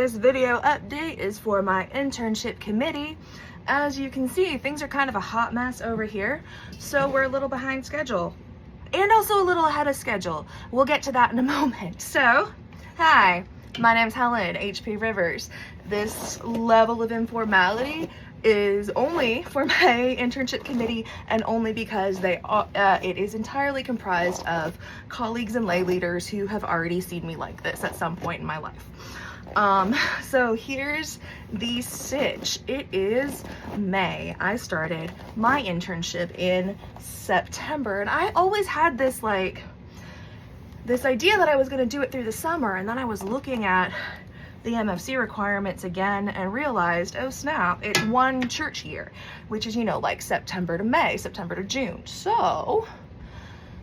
This video update is for my internship committee. As you can see, things are kind of a hot mess over here, so we're a little behind schedule and also a little ahead of schedule. We'll get to that in a moment. So, hi, my name's Helen HP Rivers. This level of informality is only for my internship committee and only because it is entirely comprised of colleagues and lay leaders who have already seen me like this at some point in my life. So here's the sitch. It is May. I started my internship in September, and I always had this idea that I was going to do it through the summer, and then I was looking at the MFC requirements again and realized, oh snap, it's one church year, which is, like September to May, September to June. So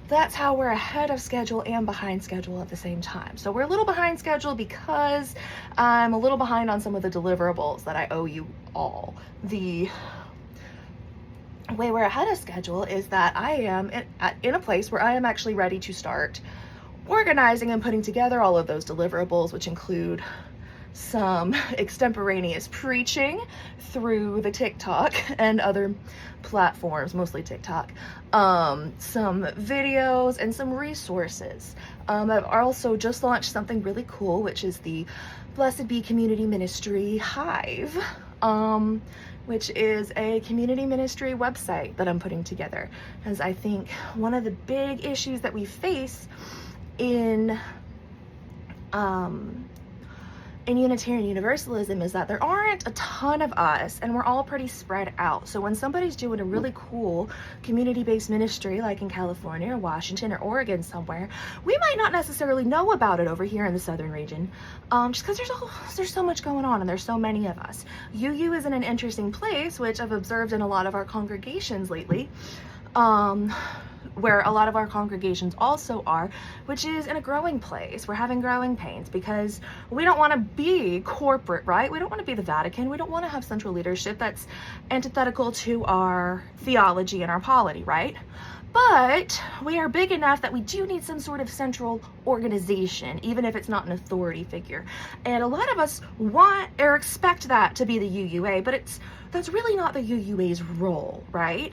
that's how we're ahead of schedule and behind schedule at the same time. So we're a little behind schedule because I'm a little behind on some of the deliverables that I owe you all. The way we're ahead of schedule is that I am in a place where I am actually ready to start organizing and putting together all of those deliverables, which include some extemporaneous preaching through the TikTok and other platforms, mostly TikTok, some videos and some resources. I've also just launched something really cool, which is the Blessed Be Community Ministry Hive, which is a community ministry website that I'm putting together. Because I think one of the big issues that we face in Unitarian Universalism is that there aren't a ton of us and we're all pretty spread out. So when somebody's doing a really cool community-based ministry like in California or Washington or Oregon somewhere, we might not necessarily know about it over here in the southern region, just because there's so much going on and there's so many of us. UU is in an interesting place, which I've observed in a lot of our congregations lately, where a lot of our congregations also are, which is in a growing place. We're having growing pains because we don't want to be corporate, right? We don't want to be the Vatican. We don't want to have central leadership that's antithetical to our theology and our polity, right? But we are big enough that we do need some sort of central organization, even if it's not an authority figure. And a lot of us want or expect that to be the UUA, but that's really not the UUA's role, right?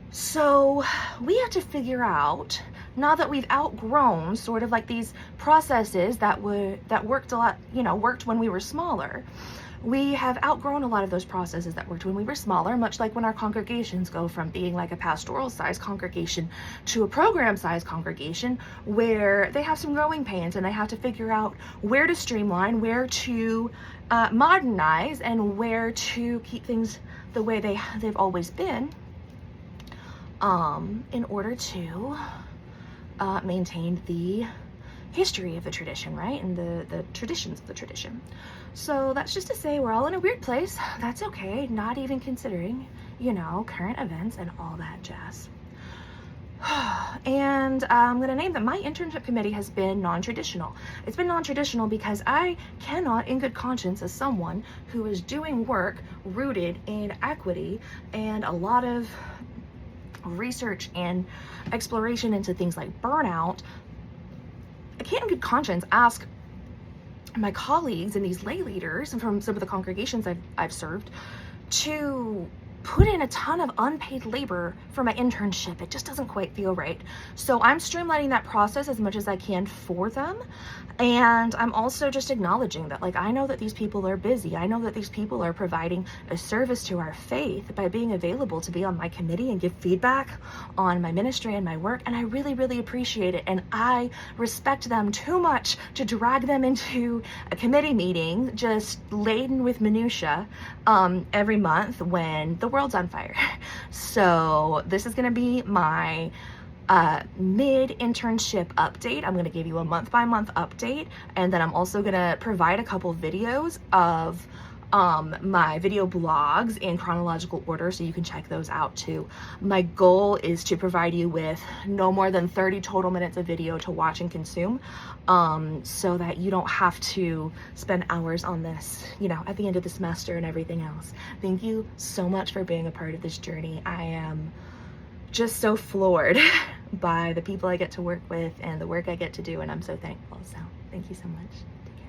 So we have to figure out, now that we've outgrown sort of like these processes that worked a lot, worked when we were smaller. We have outgrown a lot of those processes that worked when we were smaller, much like when our congregations go from being like a pastoral size congregation to a program size congregation, where they have some growing pains and they have to figure out where to streamline, where to modernize, and where to keep things the way they've always been, in order to maintain the history of the tradition, right? And the traditions of the tradition. So that's just to say we're all in a weird place. That's okay, not even considering, current events and all that jazz. And I'm going to name that my internship committee has been non-traditional. It's been non-traditional because I cannot, in good conscience, as someone who is doing work rooted in equity and a lot of research and exploration into things like burnout, I can't in good conscience ask my colleagues and these lay leaders and from some of the congregations I've served to put in a ton of unpaid labor for my internship. It just doesn't quite feel right. So I'm streamlining that process as much as I can for them. And I'm also just acknowledging that, I know that these people are busy. I know that these people are providing a service to our faith by being available to be on my committee and give feedback on my ministry and my work. And I really, really appreciate it. And I respect them too much to drag them into a committee meeting just laden with minutia every month when the world's on fire. So this is going to be my mid-internship update. I'm going to give you a month-by-month update, and then I'm also going to provide a couple videos of my video blogs in chronological order, so you can check those out too. My goal is to provide you with no more than 30 total minutes of video to watch and consume, so that you don't have to spend hours on this, at the end of the semester and everything else. Thank you so much for being a part of this journey. I am just so floored by the people I get to work with and the work I get to do, and I'm so thankful. So thank you so much. Take care.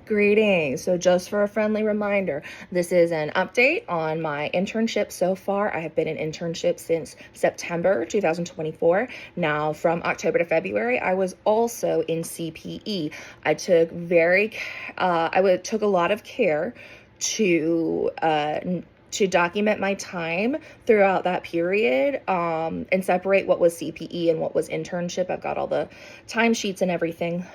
Greetings. So just for a friendly reminder, this is an update on my internship so far. I have been in internship since September 2024. Now from October to February, I was also in CPE. I took took a lot of care to document my time throughout that period, and separate what was CPE and what was internship. I've got all the timesheets and everything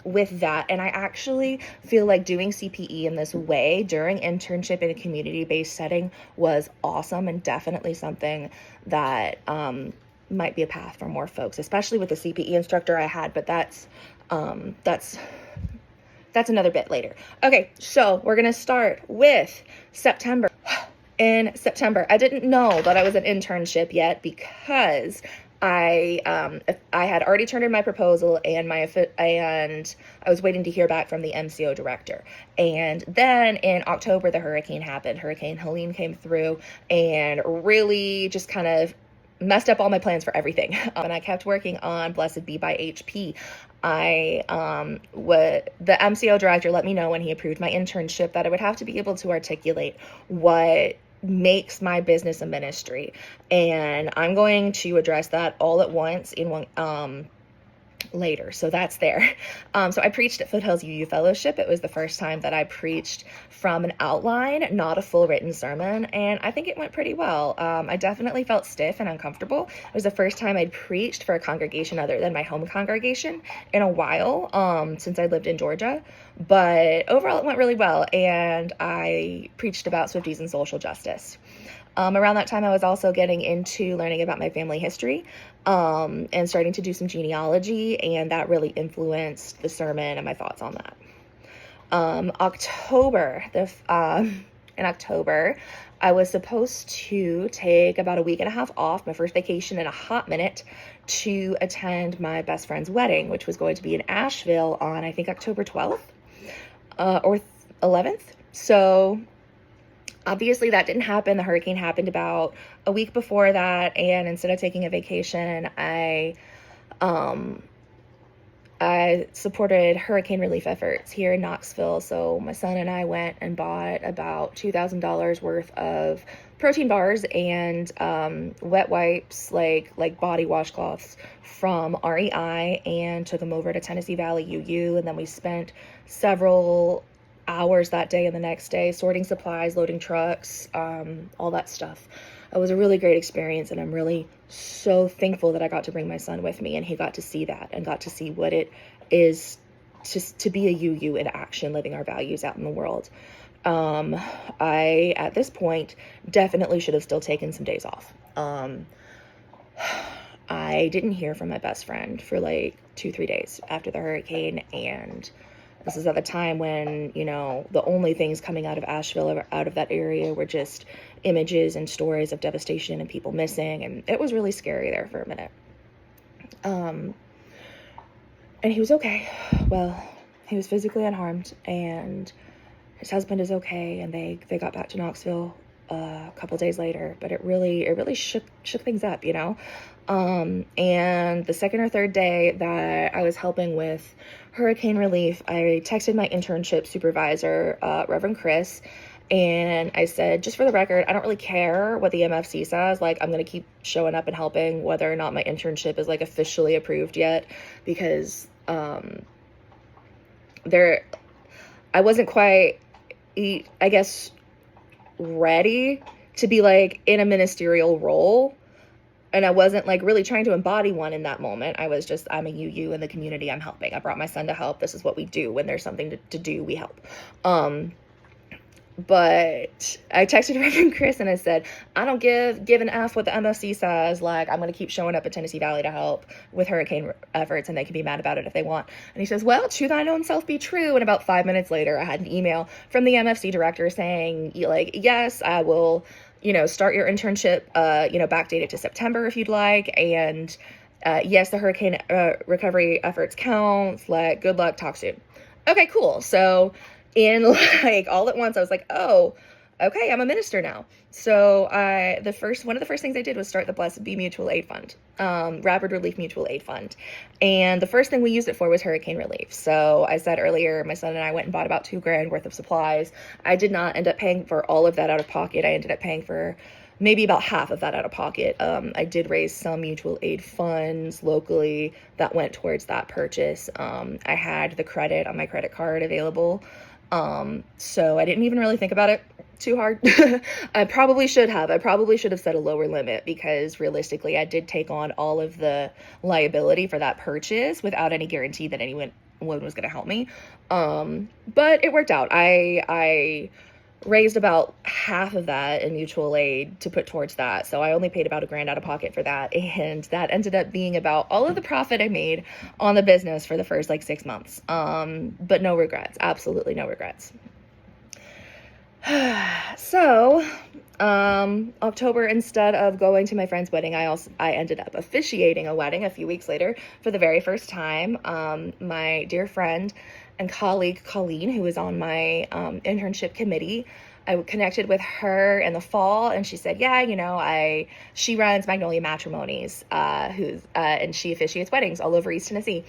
with that. And I actually feel like doing CPE in this way during internship in a community-based setting was awesome, and definitely something that might be a path for more folks, especially with the CPE instructor I had, but that's another bit later. Okay, so we're gonna start with September. In September, I didn't know that I was an internship yet because I had already turned in my proposal and I was waiting to hear back from the MCO director. And then in October, the hurricane happened. Hurricane Helene came through and really just kind of messed up all my plans for everything. And I kept working on Blessed Be by HP. The MCO director let me know when he approved my internship that I would have to be able to articulate what makes my business a ministry. And I'm going to address that all at once in one later. So that's there. So I preached at Foothills UU Fellowship. It was the first time that I preached from an outline, not a full written sermon. And I think it went pretty well. I definitely felt stiff and uncomfortable. It was the first time I'd preached for a congregation other than my home congregation in a while, since I lived in Georgia. But overall, it went really well. And I preached about Swifties and social justice. Around that time, I was also getting into learning about my family history, and starting to do some genealogy, and that really influenced the sermon and my thoughts on that. In October, I was supposed to take about a week and a half off, my first vacation in a hot minute, to attend my best friend's wedding, which was going to be in Asheville on, I think, October 12th or 11th. So obviously that didn't happen. The hurricane happened about a week before that, and instead of taking a vacation, I supported hurricane relief efforts here in Knoxville. So my son and I went and bought about $2,000 worth of protein bars and wet wipes, like body washcloths from REI, and took them over to Tennessee Valley UU. And then we spent several hours that day and the next day sorting supplies, loading trucks, all that stuff. It was a really great experience, and I'm really so thankful that I got to bring my son with me, and he got to see that and got to see what it is to be a UU in action, living our values out in the world. I, at this point, definitely should have still taken some days off. I didn't hear from my best friend for like 2-3 days after the hurricane, and this is at the time when, the only things coming out of Asheville or out of that area were just images and stories of devastation and people missing. And it was really scary there for a minute. And he was okay. Well, he was physically unharmed, and his husband is okay. And they got back to Knoxville a couple days later, but it really shook things up, And the second or third day that I was helping with hurricane relief, I texted my internship supervisor, Reverend Chris, and I said, just for the record, I don't really care what the MFC says. Like, I'm going to keep showing up and helping whether or not my internship is like officially approved yet, because I wasn't quite, I guess, ready to be like in a ministerial role. And I wasn't like really trying to embody one in that moment. I was just, I'm a UU in the community, I'm helping. I brought my son to help. This is what we do. When there's something to do, we help. But I texted Reverend Chris and I said, I don't give an F what the MFC says. Like, I'm going to keep showing up at Tennessee Valley to help with hurricane efforts, and they can be mad about it if they want. And he says, well, to thine own self be true. And about 5 minutes later, I had an email from the MFC director saying, like, yes, I will, start your internship, backdate it to September if you'd like. And yes, the hurricane recovery efforts count. Like, good luck, talk soon. Okay, cool. So in like all at once, I was like, oh, okay, I'm a minister now. So one of the first things I did was start the Blessed Be Mutual Aid Fund, Rapid Relief Mutual Aid Fund. And the first thing we used it for was hurricane relief. So I said earlier, my son and I went and bought about $2,000 worth of supplies. I did not end up paying for all of that out of pocket. I ended up paying for maybe about half of that out of pocket. I did raise some mutual aid funds locally that went towards that purchase. I had the credit on my credit card available. So I didn't even really think about it too hard. I probably should have set a lower limit, because realistically I did take on all of the liability for that purchase without any guarantee that anyone was going to help me. But it worked out. I raised about half of that in mutual aid to put towards that. So I only paid about $1,000 out of pocket for that. And that ended up being about all of the profit I made on the business for the first 6 months. But no regrets, absolutely no regrets. So, October, instead of going to my friend's wedding, I ended up officiating a wedding a few weeks later for the very first time. My dear friend and colleague, Colleen, who was on my internship committee, I connected with her in the fall, and she said, yeah, she runs Magnolia Matrimonies, and she officiates weddings all over East Tennessee.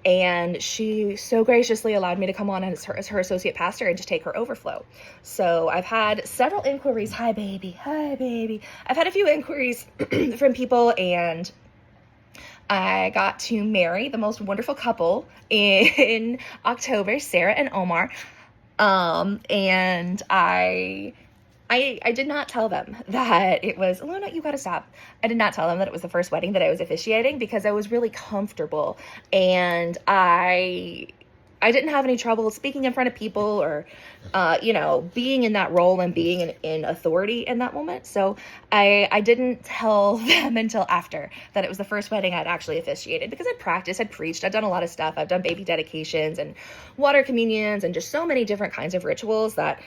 And she so graciously allowed me to come on as her associate pastor and just take her overflow. So I've had several inquiries. Hi, baby. I've had a few inquiries from people, and I got to marry the most wonderful couple in October, Sarah and Omar. And I did not tell them that it was, Luna, you gotta stop. I did not tell them that it was the first wedding that I was officiating, because I was really comfortable, and I didn't have any trouble speaking in front of people or, being in that role and being in authority in that moment. So I didn't tell them until after that it was the first wedding I'd actually officiated, because I'd practiced, I'd preached, I'd done a lot of stuff. I've done baby dedications and water communions and just so many different kinds of rituals that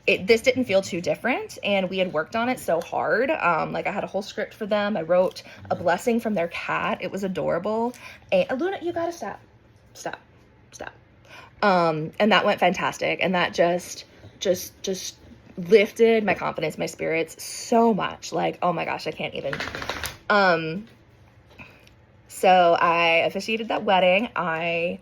this didn't feel too different, and we had worked on it so hard. I had a whole script for them. I wrote a blessing from their cat. It was adorable. And Luna, you gotta stop. And that went fantastic, and that just lifted my confidence, my spirits so much. Oh my gosh, I can't even. So I officiated that wedding. I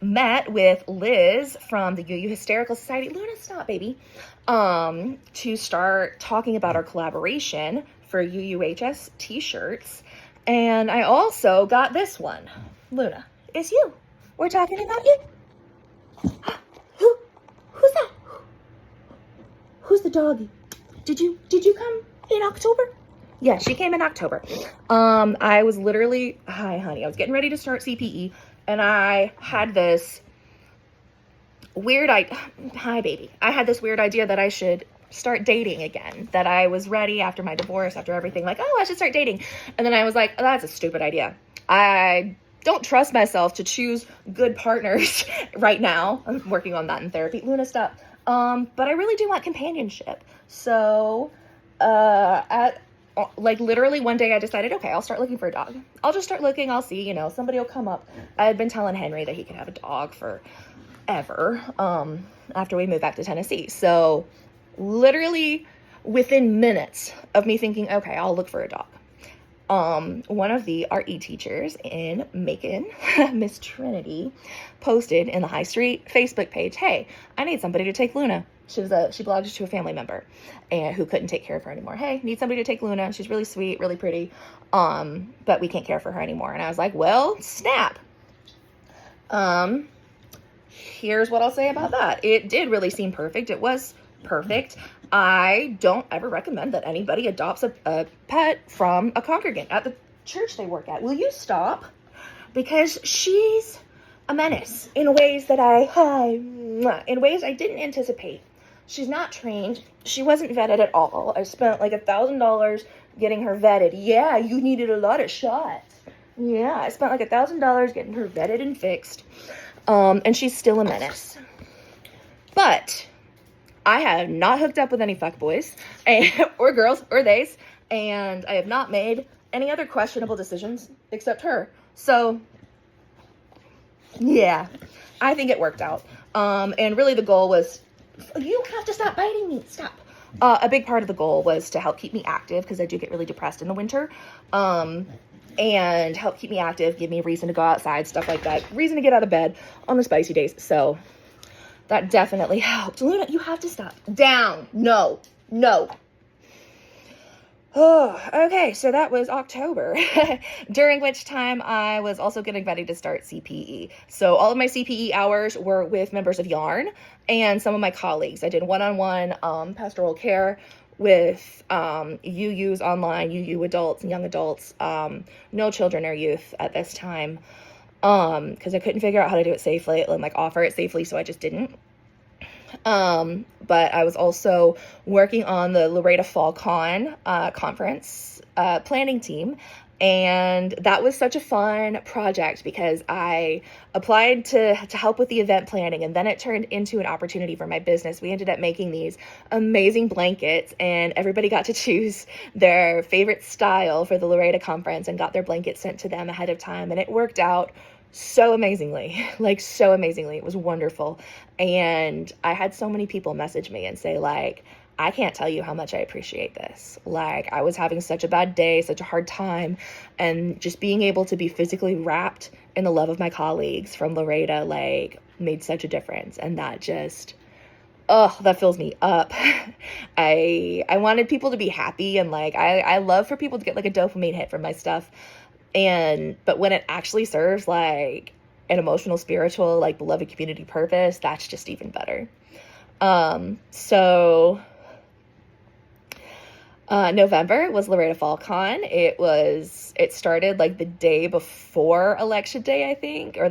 met with Liz from the UU Hysterical Society. Luna, stop, baby. To start talking about our collaboration for UUHS t-shirts. And I also got this one. Luna, it's you. We're talking about you. Who's that? Who's the doggy? Did you come in October? Yeah, she came in October. I was literally, hi honey, I was getting ready to start CPE, and I had this weird hi baby. I had this weird idea that I should start dating again, that I was ready after my divorce, after everything, I should start dating. And then I was like, oh, that's a stupid idea. I don't trust myself to choose good partners right now. I'm working on that in therapy. Luna, stop. But I really do want companionship. So, literally one day I decided, okay, I'll start looking for a dog. I'll just start looking. I'll see, somebody will come up. I had been telling Henry that he could have a dog forever, after we moved back to Tennessee. So literally within minutes of me thinking, okay, I'll look for a dog, one of the RE teachers in Macon, Miss Trinity, posted in the High Street Facebook page, hey, I need somebody to take Luna. She belonged to a family member and who couldn't take care of her anymore. Hey, need somebody to take Luna. She's really sweet, really pretty, but we can't care for her anymore. And I was like, well, snap. Here's what I'll say about that. It did really seem perfect. It was perfect. I don't ever recommend that anybody adopts a pet from a congregant at the church they work at. Will you stop? Because she's a menace in ways that in ways I didn't anticipate. She's not trained. She wasn't vetted at all. I spent $1,000 getting her vetted. Yeah, you needed a lot of shots. Yeah, I spent $1,000 getting her vetted and fixed. And she's still a menace. But I have not hooked up with any fuckboys or girls or theys, and I have not made any other questionable decisions except her. So yeah, I think it worked out. And really the goal was, you have to stop biting me. Stop. A big part of the goal was to help keep me active, because I do get really depressed in the winter. And help keep me active, give me a reason to go outside, stuff like that. Reason to get out of bed on the spicy days. So that definitely helped. Luna, you have to stop. Down. No. No. Oh, okay, so that was October, during which time I was also getting ready to start CPE. So all of my CPE hours were with members of Yarn and some of my colleagues. I did one-on-one pastoral care with UUs online, UU adults and young adults, no children or youth at this time, because I couldn't figure out how to do it safely, like offer it safely, so I just didn't. But I was also working on the Laredo Fall Con conference planning team, and that was such a fun project because I applied to help with the event planning, and then it turned into an opportunity for my business. We ended up making these amazing blankets, and everybody got to choose their favorite style for the Laredo conference and got their blankets sent to them ahead of time, and it worked out so amazingly, like so amazingly. It was wonderful. And I had so many people message me and say, like, I can't tell you how much I appreciate this. Like, I was having such a bad day, such a hard time, and just being able to be physically wrapped in the love of my colleagues from Laredo, like, made such a difference. And that just, oh, that fills me up. I wanted people to be happy, and like, I love for people to get like a dopamine hit from my stuff. But when it actually serves like an emotional, spiritual, like beloved community purpose, that's just even better. So November was Laredo Fall Con. It started like the day before election day, I think, or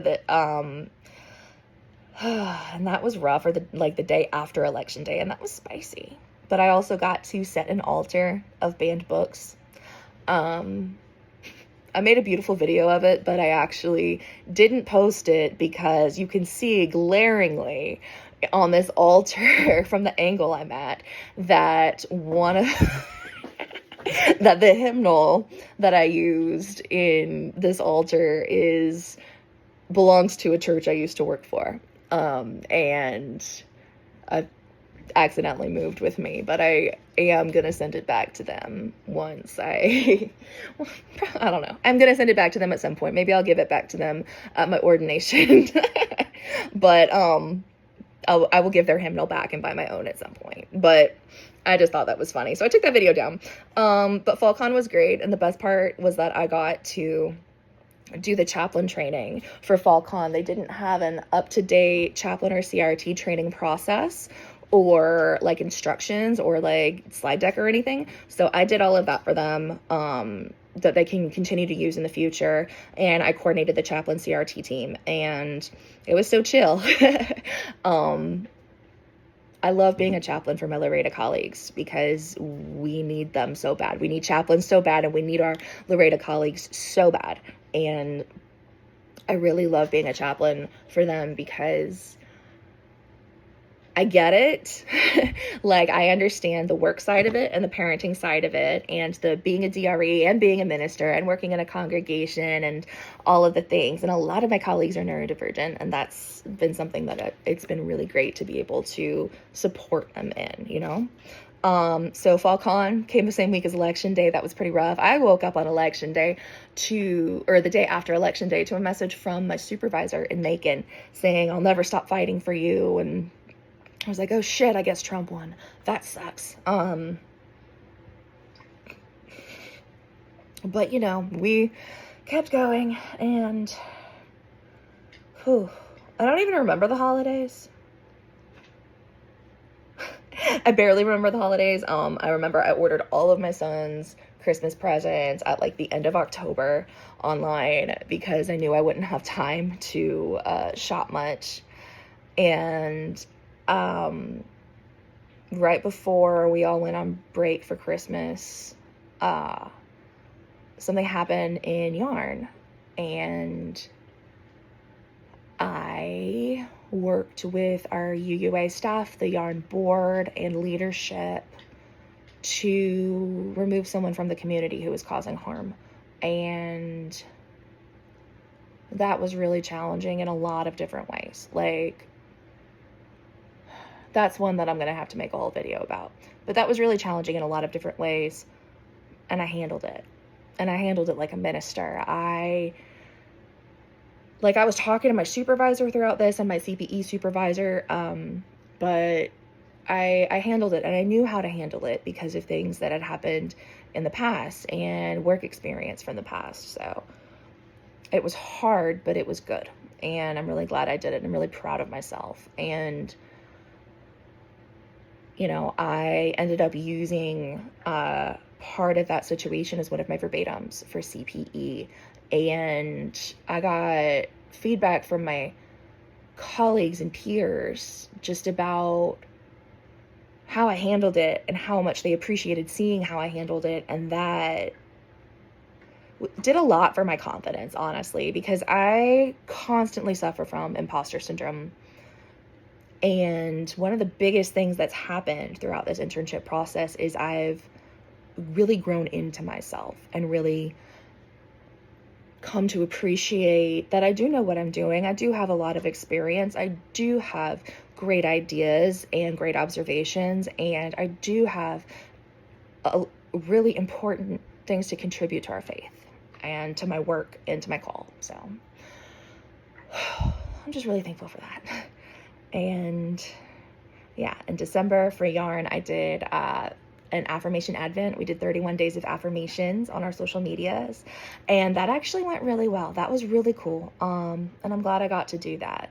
and that was rough, or the day after election day, and that was spicy. But I also got to set an altar of banned books. I made a beautiful video of it, but I actually didn't post it because you can see glaringly on this altar from the angle I'm at that that the hymnal that I used in this altar belongs to a church I used to work for. And I accidentally moved with me, but I am gonna send it back to them once I don't know. I'm gonna send it back to them at some point. Maybe I'll give it back to them at my ordination. But I will give their hymnal back and buy my own at some point. But I just thought that was funny, so I took that video down. But FallCon was great, and the best part was that I got to do the chaplain training for FallCon. They didn't have an up-to-date chaplain or CRT training process or like instructions or like slide deck or anything. So I did all of that for them, that they can continue to use in the future. And I coordinated the chaplain CRT team, and it was so chill. I love being a chaplain for my Laredo colleagues because we need them so bad. We need chaplains so bad, and we need our Laredo colleagues so bad. And I really love being a chaplain for them because I get it. Like, I understand the work side of it and the parenting side of it, and the being a DRE and being a minister and working in a congregation and all of the things. And a lot of my colleagues are neurodivergent, and that's been something that it's been really great to be able to support them in, you know? So FallCon came the same week as Election Day. That was pretty rough. I woke up on Election Day or the day after Election Day, to a message from my supervisor in Macon saying, "I'll never stop fighting for you." And I was like, oh shit, I guess Trump won. That sucks. But you know, we kept going, and I don't even remember the holidays. I barely remember the holidays. I remember I ordered all of my son's Christmas presents at like the end of October online because I knew I wouldn't have time to shop much. And right before we all went on break for Christmas, something happened in Yarn, and I worked with our UUA staff, the Yarn board, and leadership to remove someone from the community who was causing harm. And that was really challenging in a lot of different ways. Like, that's one that I'm going to have to make a whole video about. But that was really challenging in a lot of different ways, and I handled it. And I handled it like a minister. I was talking to my supervisor throughout this, and my CPE supervisor, but I handled it, and I knew how to handle it because of things that had happened in the past and work experience from the past. So it was hard, but it was good. And I'm really glad I did it. I'm really proud of myself. And, you know, I ended up using part of that situation as one of my verbatims for CPE. And I got feedback from my colleagues and peers just about how I handled it and how much they appreciated seeing how I handled it. And that did a lot for my confidence, honestly, because I constantly suffer from imposter syndrome. And one of the biggest things that's happened throughout this internship process is I've really grown into myself and really come to appreciate that I do know what I'm doing. I do have a lot of experience. I do have great ideas and great observations, and I do have really important things to contribute to our faith and to my work and to my call. So I'm just really thankful for that. And yeah, in December for Yarn, I did an affirmation advent. We did 31 days of affirmations on our social medias, and that actually went really well. That was really cool. And I'm glad I got to do that.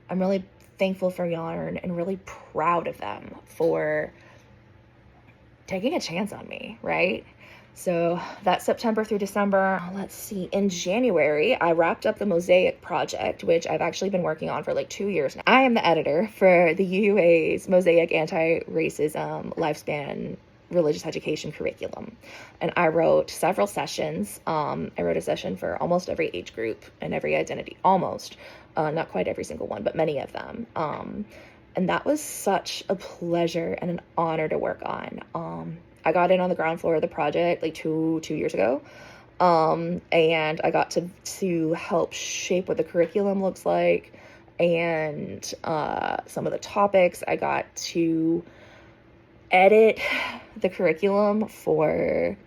I'm really thankful for Yarn and really proud of them for taking a chance on me, right? So that's September through December. Let's see, in January, I wrapped up the Mosaic project, which I've actually been working on for like 2 years now. I am the editor for the UUA's Mosaic Anti-Racism Lifespan Religious Education Curriculum. And I wrote several sessions. I wrote a session for almost every age group and every identity, almost. Not quite every single one, but many of them. And that was such a pleasure and an honor to work on. I got in on the ground floor of the project like two years ago. And I got to help shape what the curriculum looks like and some of the topics. I got to edit the curriculum for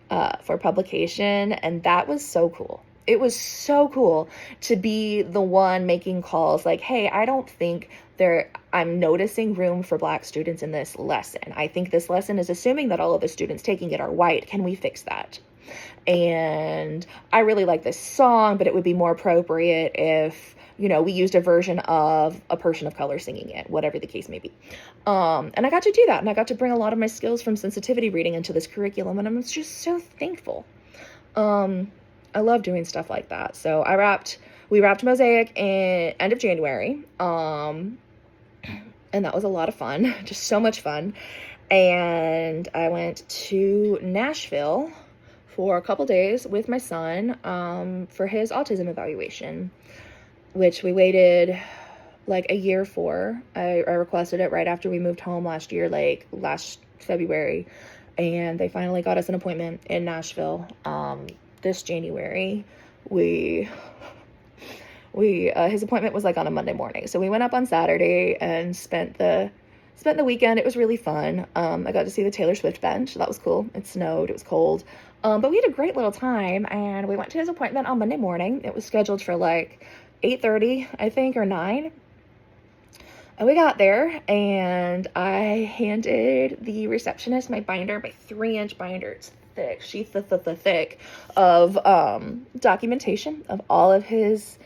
publication, and that was so cool. It was so cool to be the one making calls like, hey, I don't think I'm noticing room for Black students in this lesson. I think this lesson is assuming that all of the students taking it are white. Can we fix that? And I really like this song, but it would be more appropriate if, you know, we used a version of a person of color singing it, whatever the case may be. And I got to do that. And I got to bring a lot of my skills from sensitivity reading into this curriculum. And I'm just so thankful. I love doing stuff like that. So we wrapped Mosaic in end of January. And that was a lot of fun, just so much fun. And I went to Nashville for a couple days with my son for his autism evaluation, which we waited like a year for. I requested it right after we moved home last February, and they finally got us an appointment in Nashville this January. His appointment was like on a Monday morning. So we went up on Saturday and spent the weekend. It was really fun. I got to see the Taylor Swift bench. That was cool. It snowed. It was cold. But we had a great little time, and we went to his appointment on Monday morning. It was scheduled for like 8:30, I think, or 9. And we got there, and I handed the receptionist my binder, my 3-inch binder. It's thick. She's the thick of documentation of all of his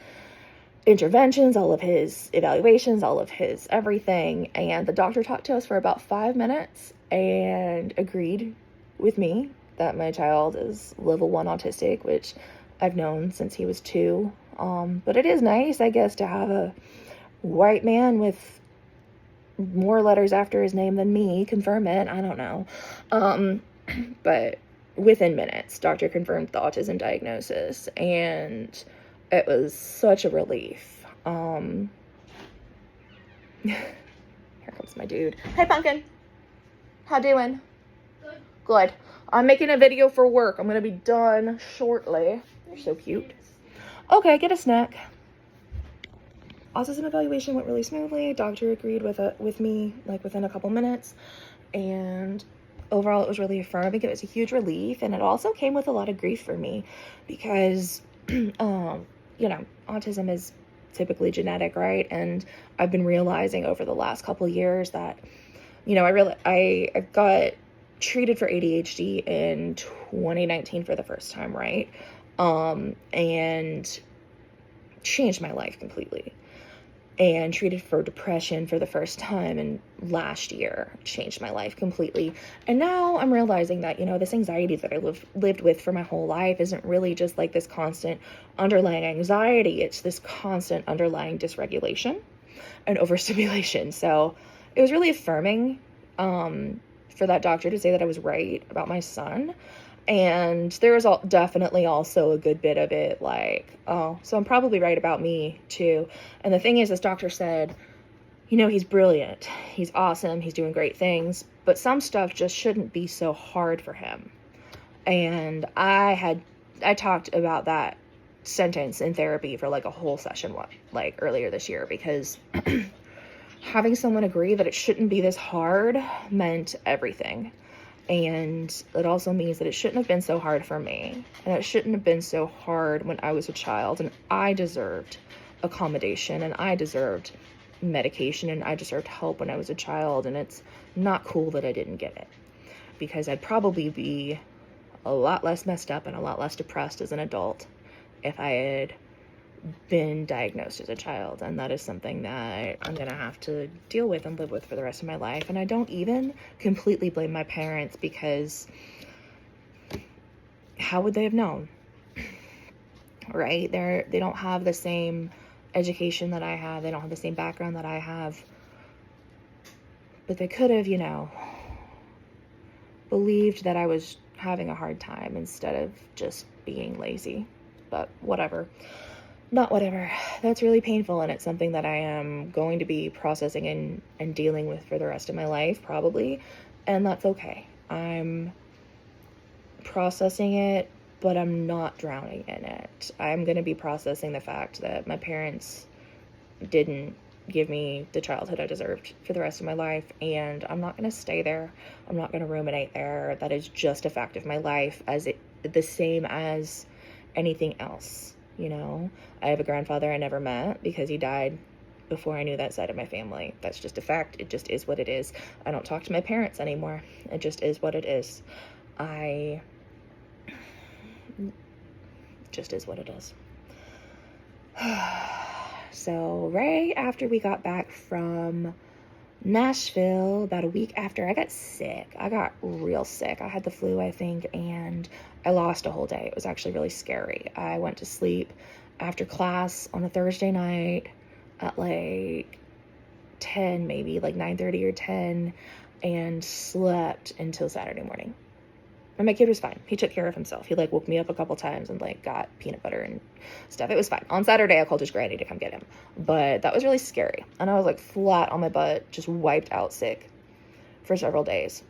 interventions, all of his evaluations, all of his everything. And the doctor talked to us for about 5 minutes and agreed with me that my child is level 1 autistic, which I've known since he was 2. But it is nice, I guess, to have a white man with more letters after his name than me confirm it. I don't know. But within minutes, doctor confirmed the autism diagnosis, and it was such a relief. Here comes my dude. Hey, Pumpkin. How doing? Good. Good. I'm making a video for work. I'm going to be done shortly. You're so cute. Okay, get a snack. autism evaluation went really smoothly. Doctor agreed with me like within a couple minutes, and overall it was really affirming. It was a huge relief, and it also came with a lot of grief for me because autism is typically genetic, right? And I've been realizing over the last couple years that I got treated for ADHD in 2019 for the first time, right? And changed my life completely. And treated for depression for the first time in last year, changed my life completely. And now I'm realizing that, this anxiety that I lived with for my whole life isn't really just like this constant underlying anxiety. It's this constant underlying dysregulation and overstimulation. So it was really affirming for that doctor to say that I was right about my son. And there was definitely also a good bit of it like, oh, so I'm probably right about me too. And the thing is, this doctor said, he's brilliant, he's awesome, he's doing great things, but some stuff just shouldn't be so hard for him. And I talked about that sentence in therapy for like a whole session, like earlier this year, because having someone agree that it shouldn't be this hard meant everything. And it also means that it shouldn't have been so hard for me. And it shouldn't have been so hard when I was a child. And I deserved accommodation. And I deserved medication. And I deserved help when I was a child. And it's not cool that I didn't get it. Because I'd probably be a lot less messed up and a lot less depressed as an adult if I had been diagnosed as a child. And that is something that I'm gonna have to deal with and live with for the rest of my life. And I don't even completely blame my parents, because how would they have known? Right? They don't have the same education that I have. They don't have the same background that I have. But they could have, believed that I was having a hard time instead of just being lazy. But whatever. Not whatever. That's really painful, and it's something that I am going to be processing and dealing with for the rest of my life, probably, and that's okay. I'm processing it, but I'm not drowning in it. I'm going to be processing the fact that my parents didn't give me the childhood I deserved for the rest of my life, and I'm not going to stay there. I'm not going to ruminate there. That is just a fact of my life, the same as anything else. I have a grandfather I never met because he died before I knew that side of my family. That's just a fact. It just is what it is. I don't talk to my parents anymore. It just is what it is. Just is what it is. So right after we got back from Nashville, about a week after, I got sick. I got real sick. I had the flu, I think, and I lost a whole day. It was actually really scary. I went to sleep after class on a Thursday night at like 10, maybe like 9:30 or 10, and slept until Saturday morning. And my kid was fine. He took care of himself. He woke me up a couple times and got peanut butter and stuff. It was fine. On Saturday, I called his granny to come get him. But that was really scary. And I was flat on my butt, just wiped out sick for several days.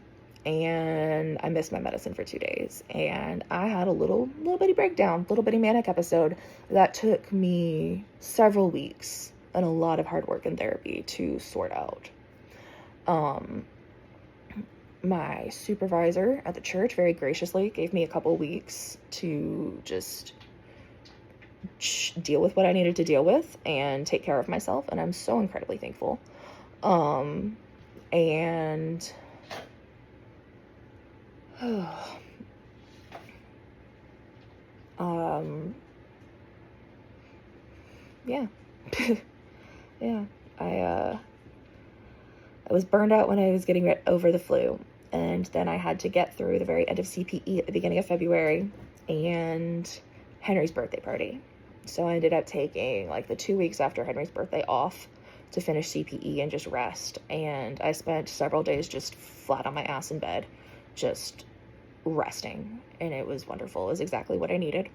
And I missed my medicine for 2 days. And I had a little bitty breakdown, little bitty manic episode that took me several weeks and a lot of hard work and therapy to sort out. My supervisor at the church very graciously gave me a couple weeks to just deal with what I needed to deal with and take care of myself, and I'm so incredibly thankful. And yeah. Yeah, I was burned out when I was getting over the flu. And then I had to get through the very end of CPE at the beginning of February and Henry's birthday party. So I ended up taking the 2 weeks after Henry's birthday off to finish CPE and just rest. And I spent several days just flat on my ass in bed, just resting. And it was wonderful. It was exactly what I needed.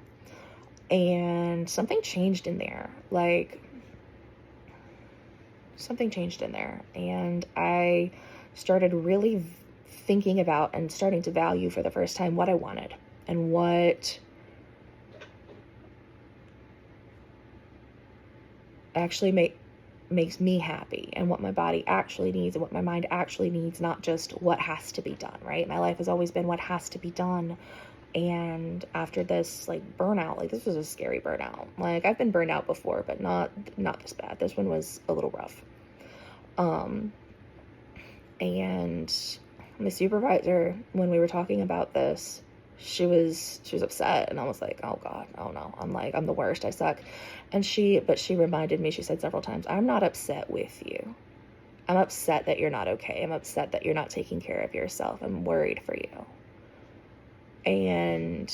And something changed in there. Something changed in there. And I started really thinking about and starting to value for the first time what I wanted and what actually makes me happy and what my body actually needs and what my mind actually needs, not just what has to be done, right? My life has always been what has to be done. And after this, like, burnout, like, this was a scary burnout. Like, I've been burned out before, but not this bad. This one was a little rough. And my supervisor, when we were talking about this, she was upset, and I was like, oh God, oh no. I'm the worst. I suck. But she reminded me, she said several times, I'm not upset with you. I'm upset that you're not okay. I'm upset that you're not taking care of yourself. I'm worried for you. And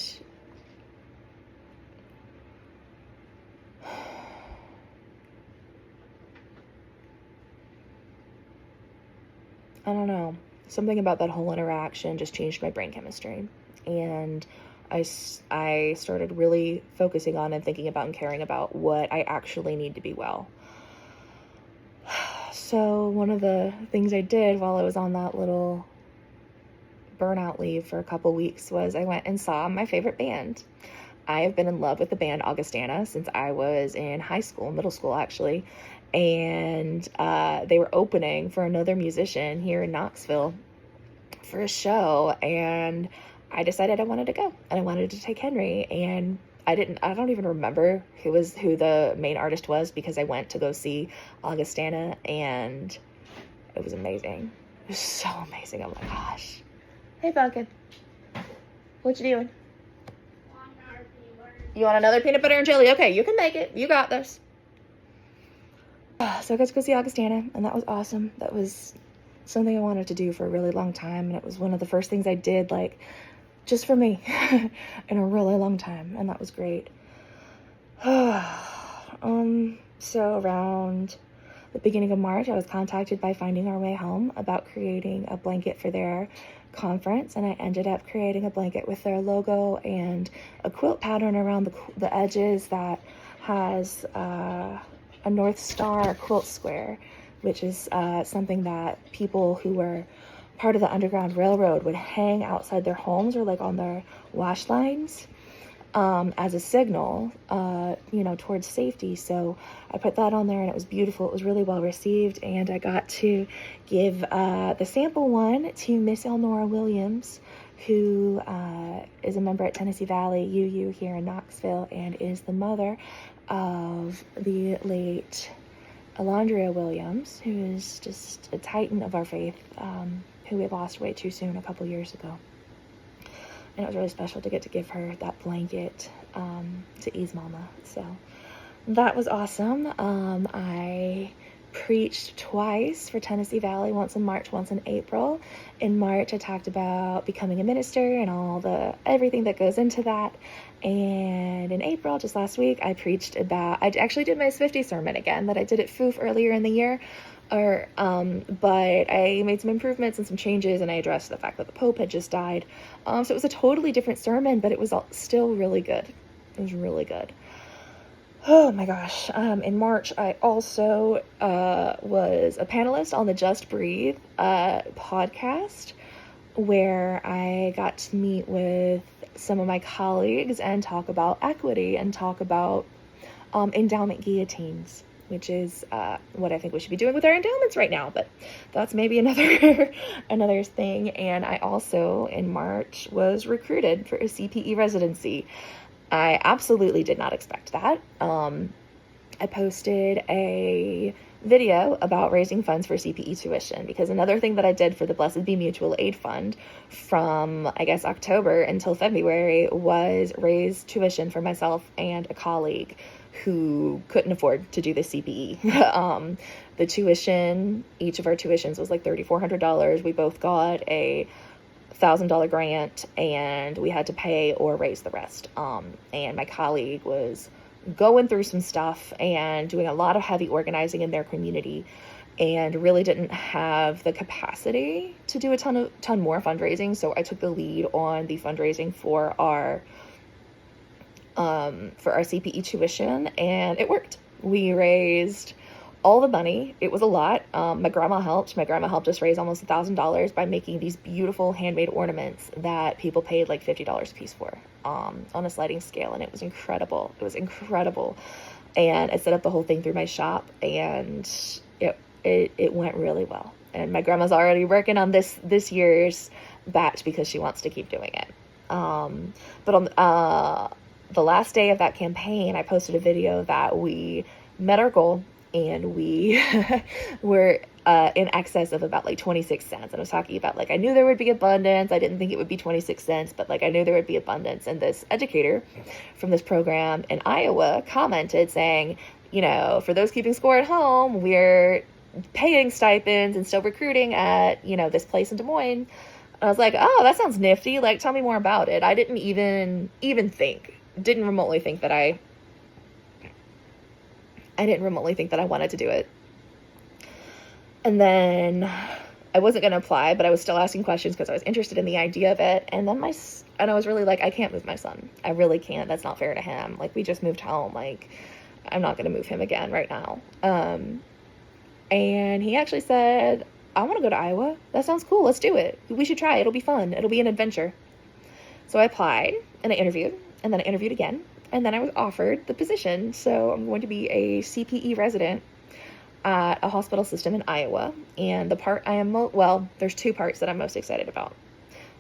I don't know, something about that whole interaction just changed my brain chemistry. And I started really focusing on and thinking about and caring about what I actually need to be well. So one of the things I did while I was on that little burnout leave for a couple weeks was I went and saw my favorite band. I have been in love with the band Augustana since I was in middle school actually. And they were opening for another musician here in Knoxville for a show, and I decided I wanted to go, and I wanted to take Henry, and I don't even remember who the main artist was, because I went to go see Augustana, and it was amazing. It was so amazing. Oh my gosh. Hey, Falcon. What you doing? You want another peanut butter and jelly? Okay, you can make it. You got this. So I got to go see Augustana, and that was awesome. That was something I wanted to do for a really long time, and it was one of the first things I did, like, just for me in a really long time, and that was great. So around the beginning of March, I was contacted by Finding Our Way Home about creating a blanket for their conference, and I ended up creating a blanket with their logo and a quilt pattern around the edges that has a North Star quilt square, which is something that people who were part of the Underground Railroad would hang outside their homes or like on their wash lines as a signal, towards safety. So I put that on there, and it was beautiful. It was really well received, and I got to give the sample one to Miss Elnora Williams, who is a member at Tennessee Valley UU here in Knoxville, and is the mother of the late Alondria Williams, who is just a titan of our faith, who we lost way too soon a couple years ago. And it was really special to get to give her that blanket to ease Mama. So that was awesome. I preached twice for Tennessee Valley, once in March, once in April. In March, I talked about becoming a minister and everything that goes into that. And in April, just last week, I actually did my 50 sermon again that I did at FOOF earlier in the year. But I made some improvements and some changes, and I addressed the fact that the Pope had just died. So it was a totally different sermon, but it was still really good. It was really good. Oh my gosh. In March, I also was a panelist on the Just Breathe podcast, where I got to meet with some of my colleagues and talk about equity and talk about endowment guillotines, which is what I think we should be doing with our endowments right now. But that's maybe another thing. And I also, in March, was recruited for a CPE residency. I absolutely did not expect that. I posted a video about raising funds for CPE tuition, because another thing that I did for the Blessed Be Mutual Aid Fund from, I guess, October until February was raise tuition for myself and a colleague who couldn't afford to do the CPE. The tuition, each of our tuitions was like $3,400. We both got a $1,000 grant, and we had to pay or raise the rest. And my colleague was going through some stuff and doing a lot of heavy organizing in their community, and really didn't have the capacity to do a ton more fundraising. So I took the lead on the fundraising for our CPE tuition, and it worked. We raised all the money. It was a lot. My grandma helped. My grandma helped us raise almost $1,000 by making these beautiful handmade ornaments that people paid like $50 a piece for, on a sliding scale. And it was incredible. It was incredible. and I set up the whole thing through my shop, and it went really well. And my grandma's already working on this year's batch because she wants to keep doing it. But on the last day of that campaign, I posted a video that we met our goal, and we were in excess of about like 26 cents. And I was talking about, like, I knew there would be abundance. I didn't think it would be 26 cents, but like I knew there would be abundance. And this educator from this program in Iowa commented saying, you know, for those keeping score at home, we're paying stipends and still recruiting at, you know, this place in Des Moines. I was like, oh, that sounds nifty. Like, tell me more about it. I didn't even didn't remotely think that I wanted to do it. And then I wasn't going to apply, but I was still asking questions because I was interested in the idea of it. And then I was really like, I can't move my son. I really can't. That's not fair to him. Like, we just moved home. Like, I'm not going to move him again right now. And he actually said, I want to go to Iowa. That sounds cool. Let's do it. We should try. It'll be fun. It'll be an adventure. So I applied, and I interviewed, and then I interviewed again, and then I was offered the position. So I'm going to be a CPE resident at a hospital system in Iowa. And the part there's two parts that I'm most excited about.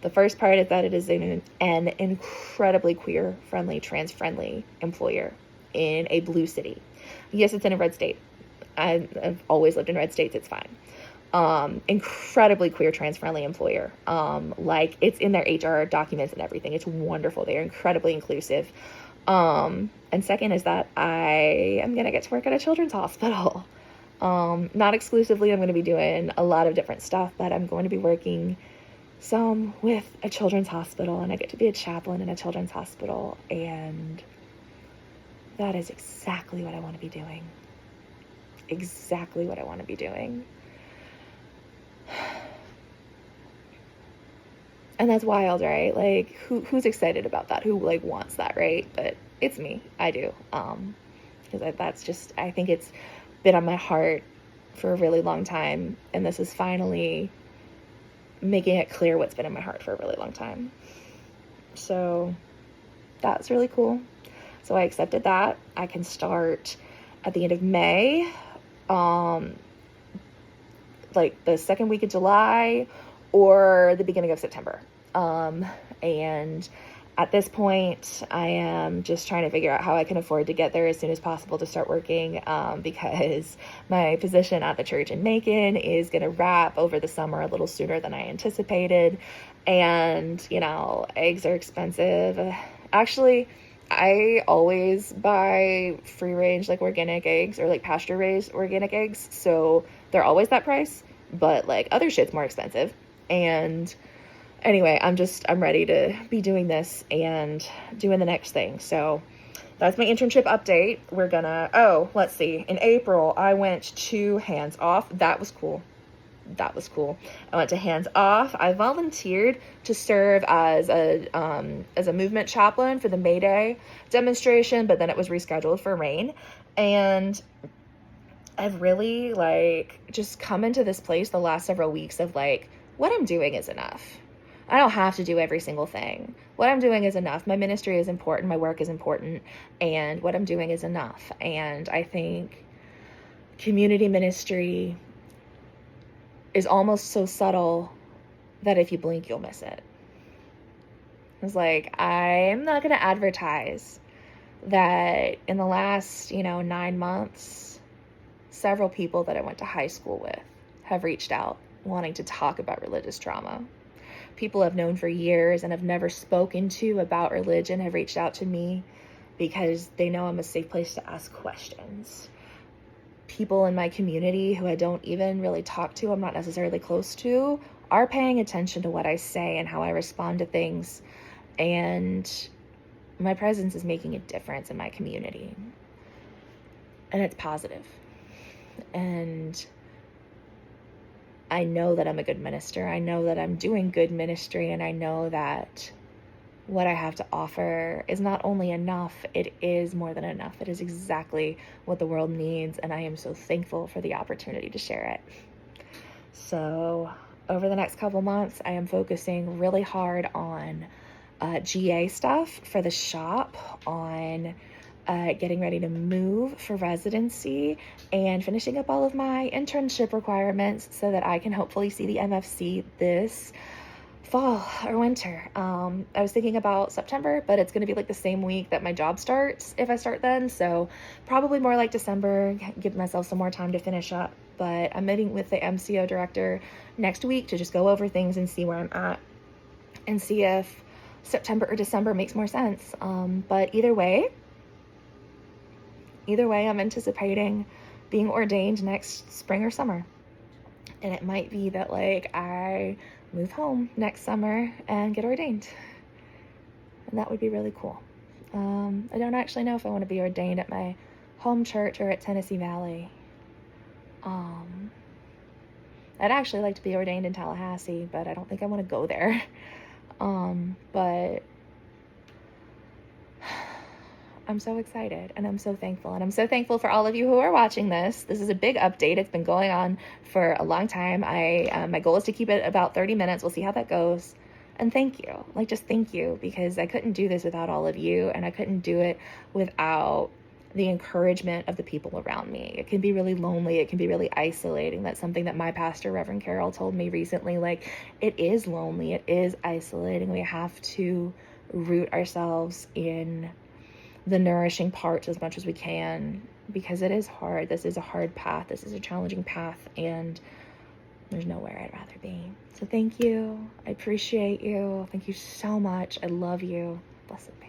The first part is that it is an incredibly queer-friendly, trans-friendly employer in a blue city. Yes, it's in a red state. I've always lived in red states. It's fine. Incredibly queer, trans-friendly employer. Like, it's in their HR documents and everything. It's wonderful. They're incredibly inclusive. And second is that I am going to get to work at a children's hospital. Not exclusively. I'm going to be doing a lot of different stuff, but I'm going to be working some with a children's hospital, and I get to be a chaplain in a children's hospital. And that is exactly what I want to be doing. Exactly what I want to be doing. And that's wild, right? Like, who's excited about that? Who, like, wants that, right? But it's me. I do. Because that's just, I think it's been on my heart for a really long time. And this is finally making it clear what's been in my heart for a really long time. So that's really cool. So I accepted that. I can start at the end of May. Like the second week of July or the beginning of September. And at this point, I am just trying to figure out how I can afford to get there as soon as possible to start working, because my position at the church in Macon is going to wrap over the summer a little sooner than I anticipated. And, you know, eggs are expensive. Actually, I always buy free range, like, organic eggs, or like pasture raised organic eggs. So they're always that price, but like other shit's more expensive. And anyway, I'm ready to be doing this and doing the next thing. So that's my internship update. We're gonna, let's see. In April, I went to Hands Off. That was cool. I went to Hands Off. I volunteered to serve as a movement chaplain for the May Day demonstration, but then it was rescheduled for rain. And I've really, like, just come into this place the last several weeks of, like, what I'm doing is enough. I don't have to do every single thing. What I'm doing is enough. My ministry is important. My work is important. And what I'm doing is enough. And I think community ministry is almost so subtle that if you blink, you'll miss it. It's like, I'm not going to advertise that in the last, 9 months, several people that I went to high school with have reached out wanting to talk about religious trauma. People I've known for years and have never spoken to about religion have reached out to me because they know I'm a safe place to ask questions. People in my community who I don't even really talk to, I'm not necessarily close to, are paying attention to what I say and how I respond to things. And my presence is making a difference in my community. And it's positive. And I know that I'm a good minister. I know that I'm doing good ministry. And I know that what I have to offer is not only enough, it is more than enough. It is exactly what the world needs, and I am so thankful for the opportunity to share it. So over the next couple months, I am focusing really hard on GA stuff for the shop, on getting ready to move for residency, and finishing up all of my internship requirements so that I can hopefully see the MFC this fall or winter. I was thinking about September, but it's going to be like the same week that my job starts if I start then, so probably more like December, give myself some more time to finish up. But I'm meeting with the MCO director next week to just go over things and see where I'm at and see if September or December makes more sense. But either way, I'm anticipating being ordained next spring or summer. And it might be that like I move home next summer and get ordained. And that would be really cool. I don't actually know if I want to be ordained at my home church or at Tennessee Valley. I'd actually like to be ordained in Tallahassee, but I don't think I want to go there. But I'm so excited and I'm so thankful. And I'm so thankful for all of you who are watching this. This is a big update. It's been going on for a long time. My goal is to keep it about 30 minutes. We'll see how that goes. And thank you. Like, just thank you, because I couldn't do this without all of you, and I couldn't do it without the encouragement of the people around me. It can be really lonely. It can be really isolating. That's something that my pastor, Reverend Carol, told me recently. Like, it is lonely. It is isolating. We have to root ourselves in the nourishing parts as much as we can, because it is hard. This is a hard path. This is a challenging path, and there's nowhere I'd rather be. So thank you. I appreciate you. Thank you so much. I love you. Blessed be.